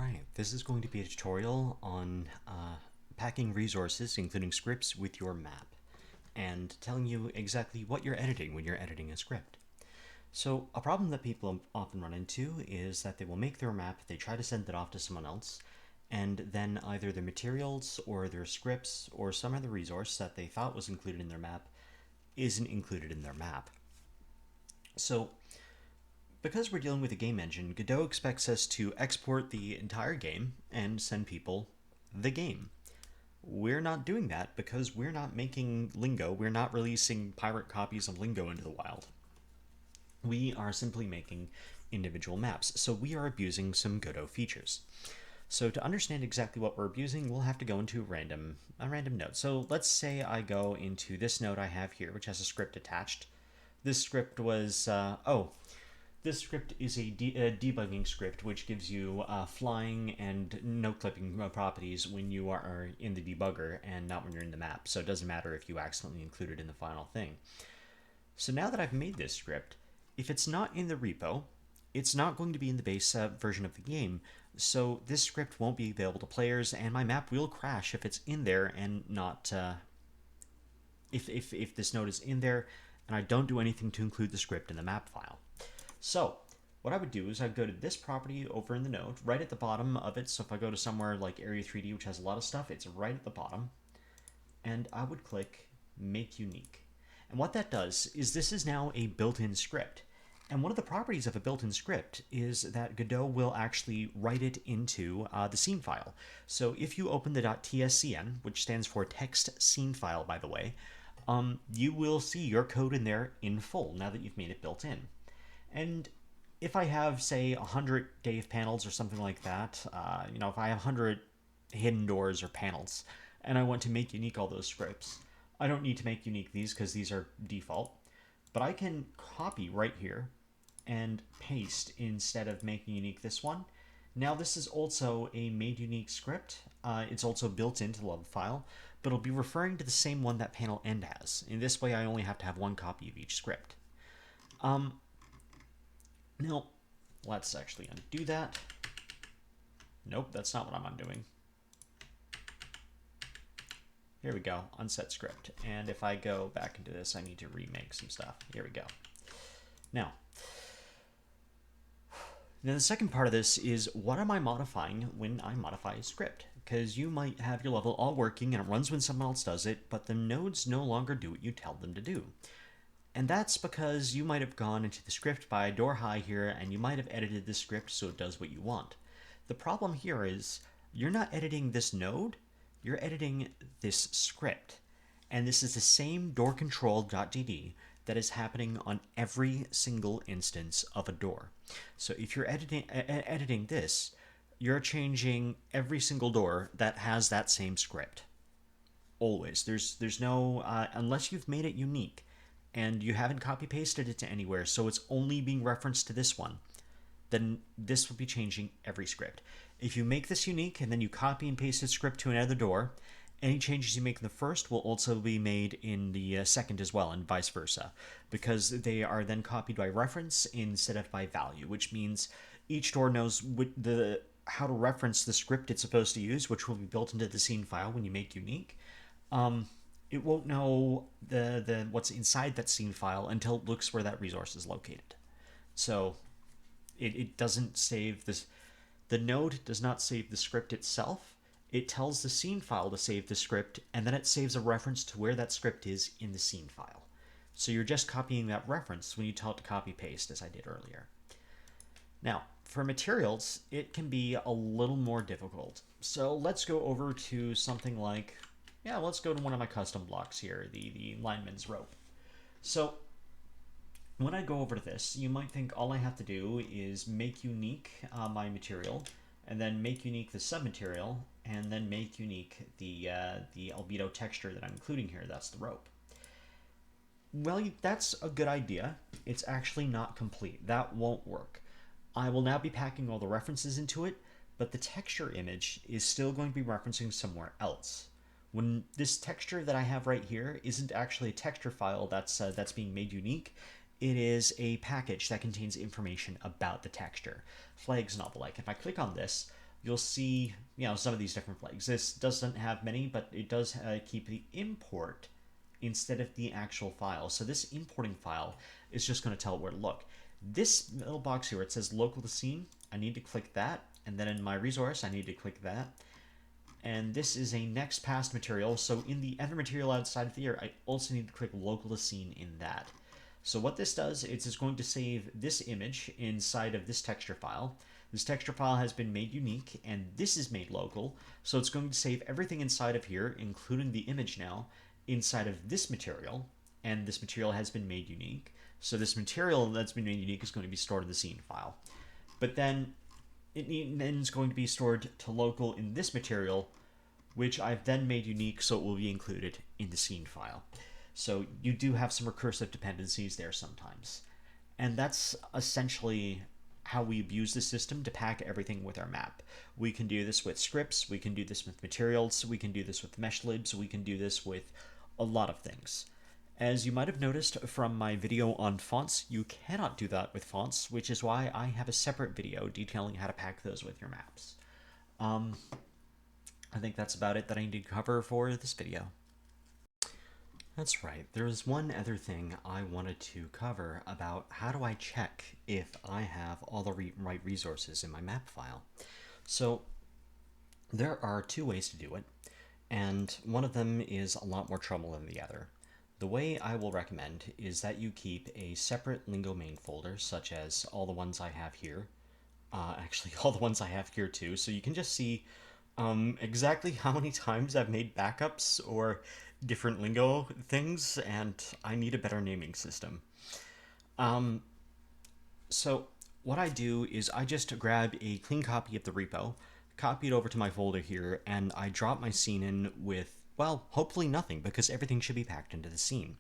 Hi, this is going to be a tutorial on packing resources, including scripts, with your map, and telling you exactly what you're editing when you're editing a script. So, a problem that people often run into is that they will make their map, they try to send it off to someone else, and then either their materials or their scripts or some other resource that they thought was included in their map isn't included in their map. So, because we're dealing with a game engine, Godot expects us to export the entire game and send people the game. We're not doing that because we're not making Lingo, we're not releasing pirate copies of Lingo into the wild. We are simply making individual maps, so we are abusing some Godot features. So to understand exactly what we're abusing, we'll have to go into a random node. So let's say I go into this node I have here, which has a script attached. This script was, this script is a debugging script which gives you flying and no-clipping properties when you are in the debugger and not when you're in the map, so it doesn't matter if you accidentally include it in the final thing. So now that I've made this script, if it's not in the repo, it's not going to be in the base version of the game, so this script won't be available to players, and my map will crash if it's in there and not... if this node is in there and I don't do anything to include the script in the map file. So what I would do is I'd go to this property over in the node, right at the bottom of it. So if I go to somewhere like Area 3D, which has a lot of stuff, it's right at the bottom. And I would click Make Unique. And what that does is this is now a built-in script. And one of the properties of a built-in script is that Godot will actually write it into the scene file. So if you open the .tscn, which stands for text scene file, by the way, you will see your code in there in full now that you've made it built in. And if I have, say, 100 Dave panels or something like that, if I have 100 hidden doors or panels, and I want to make unique all those scripts, I don't need to make unique these because these are default, but I can copy right here and paste instead of making unique this one. Now this is also a made unique script. It's also built into the level file, but it'll be referring to the same one that panel end has. In this way, I only have to have one copy of each script. Now, let's actually undo that. Nope, that's not what I'm undoing. Here we go, unset script. And if I go back into this, I need to remake some stuff. Here we go. Now the second part of this is, what am I modifying when I modify a script? Because you might have your level all working and it runs when someone else does it, but the nodes no longer do what you tell them to do. And that's because you might have gone into the script by door high here, and you might have edited the script so it does what you want. The problem here is you're not editing this node, you're editing this script. And this is the same door control.dd that is happening on every single instance of a door. So if you're editing this, you're changing every single door that has that same script. Always. There's no, unless you've made it unique, and you haven't copy-pasted it to anywhere, so it's only being referenced to this one, then this will be changing every script. If you make this unique and then you copy and paste the script to another door, any changes you make in the first will also be made in the second as well, and vice versa, because they are then copied by reference instead of by value, which means each door knows how to reference the script it's supposed to use, which will be built into the scene file when you make unique. It won't know the what's inside that scene file until it looks where that resource is located. So it doesn't save this. The node does not save the script itself. It tells the scene file to save the script, and then it saves a reference to where that script is in the scene file. So you're just copying that reference when you tell it to copy paste, as I did earlier. Now, for materials, it can be a little more difficult. So let's go over to something like, let's go to one of my custom blocks here, the lineman's rope. So when I go over to this, you might think all I have to do is make unique my material, and then make unique the submaterial, and then make unique the albedo texture that I'm including here. That's the rope. Well, that's a good idea. It's actually not complete. That won't work. I will now be packing all the references into it, but the texture image is still going to be referencing somewhere else. When this texture that I have right here isn't actually a texture file that's being made unique, it is a package that contains information about the texture, flags and all the like. If I click on this, you'll see, some of these different flags. This doesn't have many, but it does keep the import instead of the actual file. So this importing file is just going to tell it where to look. This little box here, it says local to scene. I need to click that, and then in my resource, I need to click that. And this is a next past material, so in the other material outside of the here, I also need to click local to scene in that. So what this does is it's going to save this image inside of this texture file. This texture file has been made unique, and this is made local, so it's going to save everything inside of here, including the image now, inside of this material, and this material has been made unique. So this material that's been made unique is going to be stored in the scene file. But then then is going to be stored to local in this material, which I've then made unique, so it will be included in the scene file. So you do have some recursive dependencies there sometimes. And that's essentially how we abuse the system to pack everything with our map. We can do this with scripts, we can do this with materials, we can do this with mesh libs, we can do this with a lot of things. As you might have noticed from my video on fonts, you cannot do that with fonts, which is why I have a separate video detailing how to pack those with your maps. I think that's about it that I need to cover for this video. That's right, there's one other thing I wanted to cover about how do I check if I have all the right resources in my map file. So there are two ways to do it, and one of them is a lot more trouble than the other. The way I will recommend is that you keep a separate Lingo main folder, such as all the ones I have here. Actually, all the ones I have here too, so you can just see exactly how many times I've made backups or different Lingo things, and I need a better naming system. So what I do is I just grab a clean copy of the repo, copy it over to my folder here, and I drop my scene in with, well, hopefully nothing, because everything should be packed into the scene.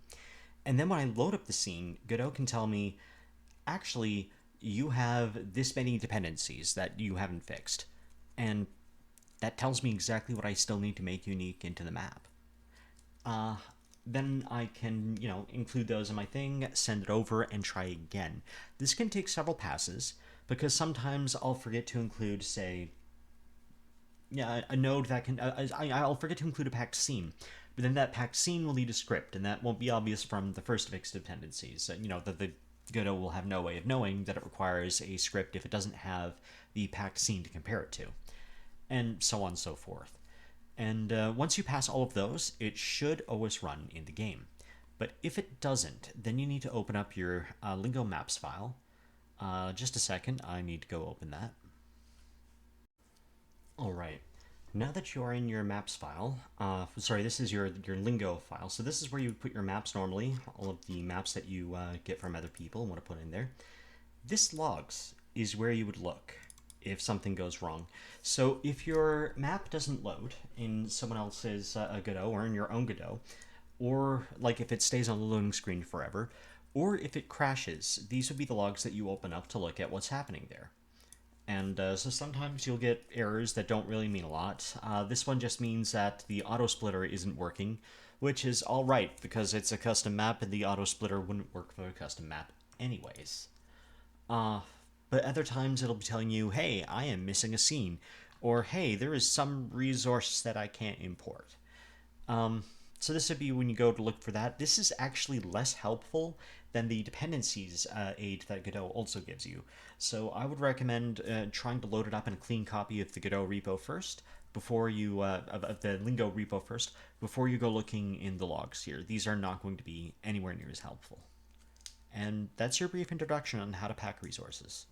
And then when I load up the scene, Godot can tell me, actually, you have this many dependencies that you haven't fixed. And that tells me exactly what I still need to make unique into the map. Then I can, include those in my thing, send it over, and try again. This can take several passes, because sometimes I'll forget to include, say, a node that can, I'll forget to include a packed scene, but then that packed scene will need a script, and that won't be obvious from the first fixed dependencies. That the Godot will have no way of knowing that it requires a script if it doesn't have the packed scene to compare it to, and so on and so forth. And once you pass all of those, it should always run in the game. But if it doesn't, then you need to open up your Lingo Maps file. Just a second, I need to go open that. Alright, now that you are in your maps file, sorry, this is your Lingo file, so this is where you put your maps normally, all of the maps that you get from other people and want to put in there. This logs is where you would look if something goes wrong. So if your map doesn't load in someone else's Godot or in your own Godot, or like if it stays on the loading screen forever, or if it crashes, these would be the logs that you open up to look at what's happening there. And so sometimes you'll get errors that don't really mean a lot. This one just means that the auto splitter isn't working, which is alright because it's a custom map and the auto splitter wouldn't work for a custom map anyways. But other times it'll be telling you, hey, I am missing a scene, or hey, there is some resource that I can't import. So this would be when you go to look for that. This is actually less helpful than the dependencies aid that Godot also gives you. So I would recommend trying to load it up in a clean copy of the Godot repo first, before you, of the Lingo repo first, before you go looking in the logs here. These are not going to be anywhere near as helpful. And that's your brief introduction on how to pack resources.